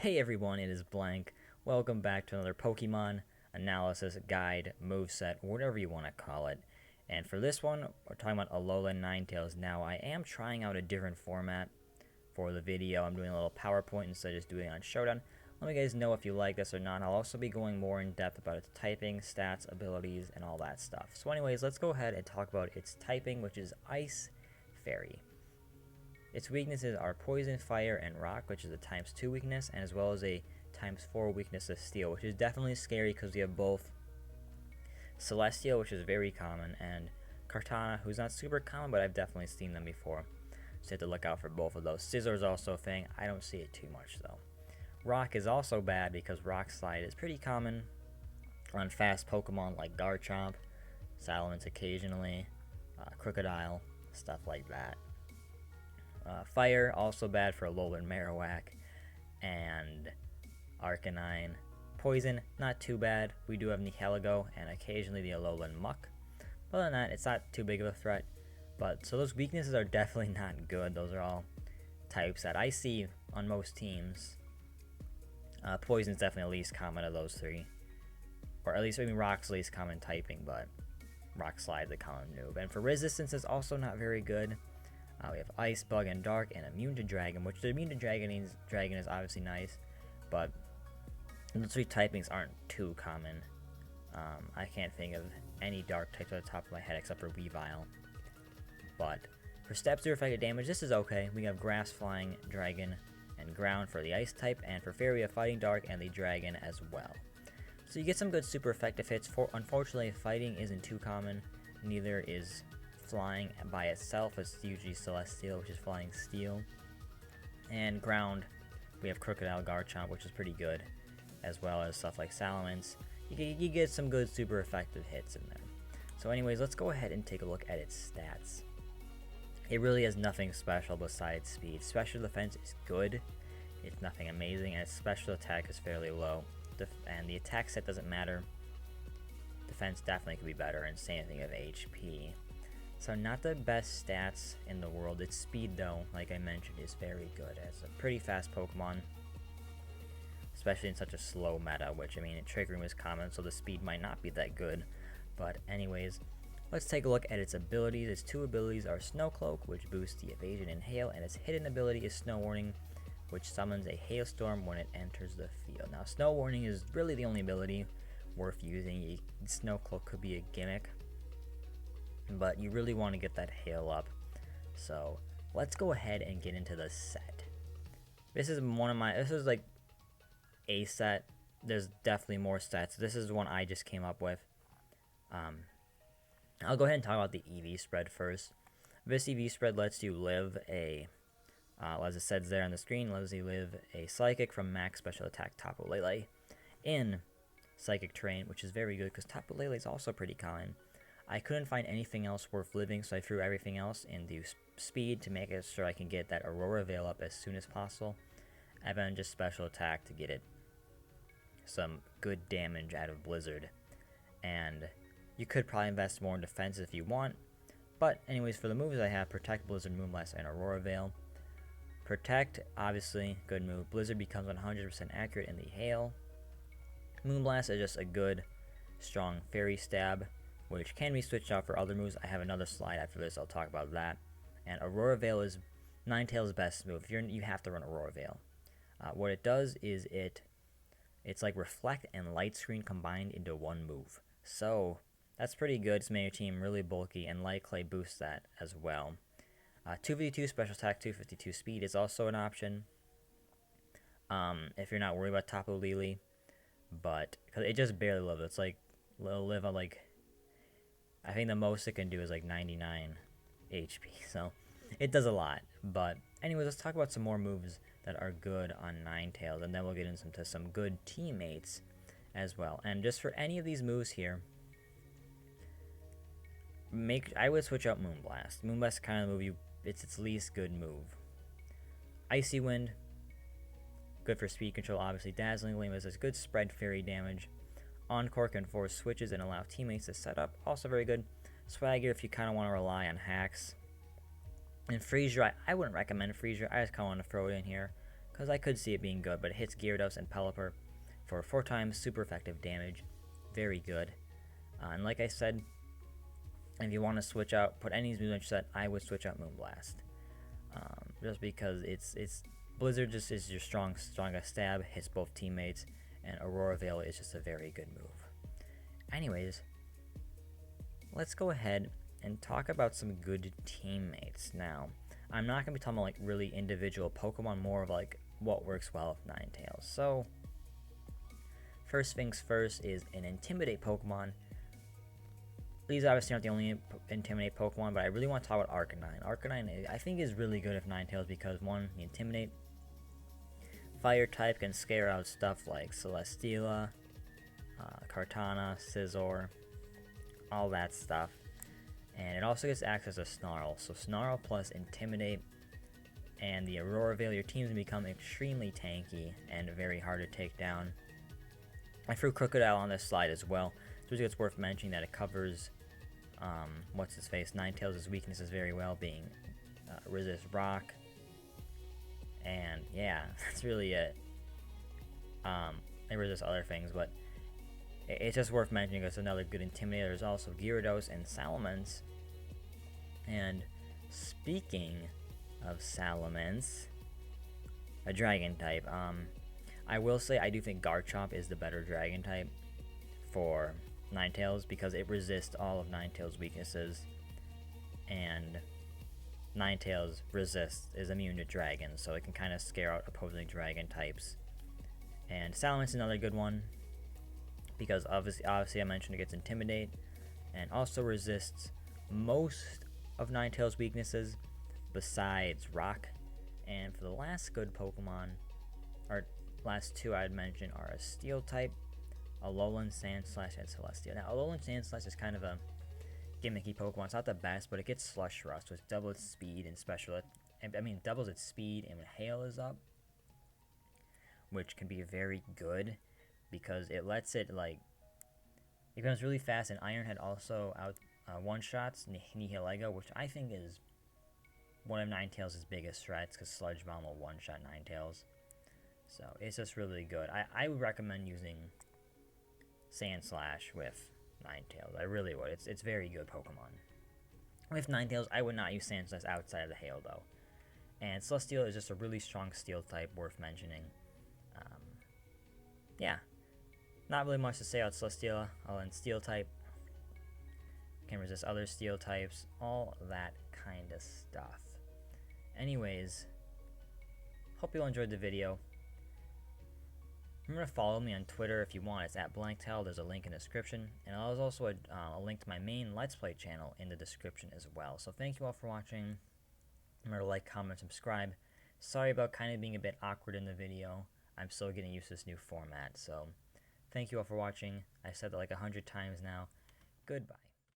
Hey everyone, it is Blank. Welcome back to another Pokemon analysis guide, moveset, whatever you want to call it. And for this one, we're talking about Alolan Ninetales. Now, I am trying out a different format for the video. I'm doing a little PowerPoint instead of just doing it on Showdown. Let me guys know if you like this or not. I'll also be going more in depth about its typing, stats, abilities, and all that stuff. So anyways, let's go ahead and talk about its typing, which is Ice Fairy. Its weaknesses are Poison, Fire, and Rock, which is a ×2 weakness, and as well as a ×4 weakness of Steel, which is definitely scary because we have both Celestial, which is very common, and Kartana, who's not super common, but I've definitely seen them before. So you have to look out for both of those. Scissor is also a thing. I don't see it too much, though. Rock is also bad because Rock Slide is pretty common on fast Pokemon like Garchomp, Salamence occasionally, Crocodile, stuff like that. Fire, also bad for Alolan Marowak and Arcanine. Poison, not too bad. We do have Nihilego and occasionally the Alolan Muck. Other than that, it's not too big of a threat. But so those weaknesses are definitely not good. Those are all types that I see on most teams. Poison's definitely the least common of those three. Or at least, I mean, Rock's the least common typing, but Rock Slide's the common noob. And for resistance, it's also not very good. We have Ice, Bug, and Dark, and Immune to Dragon, which the Immune to Dragon is obviously nice, but those three typings aren't too common. I can't think of any Dark types at the top of my head except for Weavile. But for Step 0 effective damage, this is okay. We have Grass, Flying, Dragon, and Ground for the Ice type, and for Fairy, we have Fighting, Dark, and the Dragon as well. So you get some good super effective hits. Unfortunately, Fighting isn't too common, neither is Flying by itself. It's usually Celestial, which is Flying Steel. And Ground, we have Crocodile, Garchomp, which is pretty good, as well as stuff like Salamence. You get some good super effective hits in there. So anyways, let's go ahead and take a look at its stats. It really has nothing special besides speed. Special defense is good. It's nothing amazing, and its special attack is fairly low. And the attack set doesn't matter. Defense definitely could be better, and same thing of HP. So not the best stats in the world. Its speed, though, like I mentioned, is very good. It's a pretty fast Pokemon, especially in such a slow meta, which, I mean, Trick Room is common, so the speed might not be that good. But anyways, let's take a look at its abilities. Its two abilities are Snow Cloak, which boosts the evasion and hail, and its hidden ability is Snow Warning, which summons a hailstorm when it enters the field. Now, Snow Warning is really the only ability worth using. Snow Cloak could be a gimmick, but you really want to get that hail up. So let's go ahead and get into the set. This is like a set. There's definitely more sets. This is one I just came up with. I'll go ahead and talk about the EV spread first. This EV spread lets you live a, as it says there on the screen, lets you live a Psychic from Max Special Attack Tapu Lele in Psychic Terrain, which is very good because Tapu Lele is also pretty common. I couldn't find anything else worth living, so I threw everything else into speed to make it sure I can get that Aurora Veil up as soon as possible, and then just special attack to get it some good damage out of Blizzard. And you could probably invest more in defense if you want, but anyways, for the moves I have Protect, Blizzard, Moonblast, and Aurora Veil. Protect, obviously, good move. Blizzard becomes 100% accurate in the hail. Moonblast is just a good, strong Fairy Stab, which can be switched out for other moves. I have another slide after this, I'll talk about that. And Aurora Veil is Ninetales' best move. You have to run Aurora Veil. What it does is it's like Reflect and Light Screen combined into one move. So that's pretty good. It's made your team really bulky, and Light Clay boosts that as well. 252 special attack, 252 speed is also an option. If you're not worried about Tapu Lele, but because it just barely lives. It's like it'll live on like, I think the most it can do is like 99 HP, so it does a lot. But anyways, let's talk about some more moves that are good on Ninetales, and then we'll get into some good teammates as well. And just for any of these moves here, I would switch out Moonblast. Moonblast is kind of the move it's its least good move. Icy Wind, good for speed control, obviously. Dazzling Gleam is good spread fairy damage. Encore can force switches and allow teammates to set up, also very good. Swagger if you kind of want to rely on hacks. And Freezer, I wouldn't recommend Freezer. I just kind of want to throw it in here because I could see it being good, but it hits Gyarados and Pelipper for 4 times super effective damage. Very good. And like I said, if you want to switch out, put any of these moves on your set, I would switch out Moonblast. Just because it's Blizzard just is your strongest stab, hits both teammates, and Aurora Veil is just a very good move. Anyways, let's go ahead and talk about some good teammates. Now, I'm not going to be talking about like really individual Pokemon, more of like what works well with Ninetales. So, first things first is an Intimidate Pokemon. These obviously aren't the only Intimidate Pokemon, but I really want to talk about Arcanine. Arcanine, I think, is really good with Ninetales because, one, the Intimidate Fire type can scare out stuff like Celesteela, Kartana, Scizor, all that stuff. And it also gets access to Snarl, so Snarl plus Intimidate and the Aurora Veil, your teams become extremely tanky and very hard to take down. I threw Crocodile on this slide as well. So it's worth mentioning that it covers Ninetales' weaknesses very well, being resist rock, and yeah, that's really it. It resists other things, but it's just worth mentioning because another good Intimidator. There's also Gyarados and Salamence. And speaking of Salamence, a dragon type, I will say I do think Garchomp is the better dragon type for Ninetales because it resists all of Ninetales' weaknesses, and Ninetales is immune to dragons, so it can kind of scare out opposing dragon types. And Salamence is another good one because obviously I mentioned it gets Intimidate and also resists most of Ninetales' weaknesses besides rock. And for the last good Pokemon, or last two I'd mention, are a Steel type, Alolan Sandslash, and Celestia. Now, Alolan Sandslash is kind of a gimmicky Pokemon. It's not the best, but it gets Slush Rust, which doubles its speed and doubles its speed, and when Hail is up, which can be very good because it lets it it becomes really fast. And Ironhead also one-shots Nihilego, which I think is one of Ninetales' biggest threats because Sludge Bomb will one-shot Ninetales. So it's just really good. I would recommend using Sandslash with Ninetales. I really would. It's very good Pokemon. With Ninetales, I would not use Sandslash outside of the Hail though. And Celesteela is just a really strong Steel type, worth mentioning. Yeah, not really much to say about Celesteela. And Steel type can resist other Steel types, all that kind of stuff. Anyways, hope you all enjoyed the video. Remember to follow me on Twitter if you want. It's @blanktail. There's a link in the description. And there's also a link to my main Let's Play channel in the description as well. So thank you all for watching. Remember to like, comment, subscribe. Sorry about kind of being a bit awkward in the video. I'm still getting used to this new format. So thank you all for watching. I've said that like 100 times now. Goodbye.